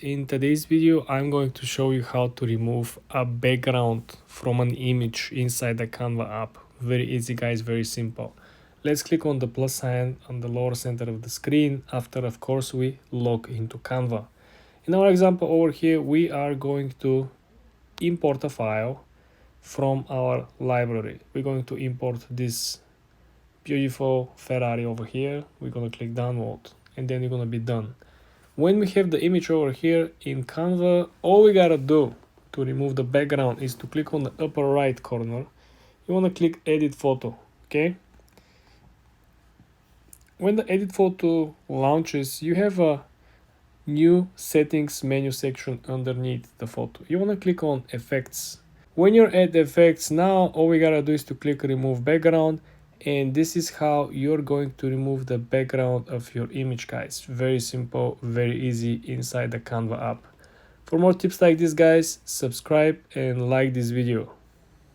In today's video, I'm going to show you how to remove a background from an image inside the Canva app. Very easy, guys, very simple. Let's click on the plus sign on the lower center of the screen after, of course, we log into Canva. In our example over here, we are going to import a file from our library. We're going to import this beautiful Ferrari over here. We're going to click download and then you're going to be done. When we have the image over here in Canva, all we gotta do to remove the background is to click on the upper right corner. You wanna click edit photo, okay? When the edit photo launches, you have a new settings menu section underneath the photo. You wanna click on effects. When you're at effects, now all we gotta do is to click remove background, and this is how you're going to remove the background of your image, guys. Very simple, very easy inside the Canva app. For more tips like this, guys, subscribe and like this video.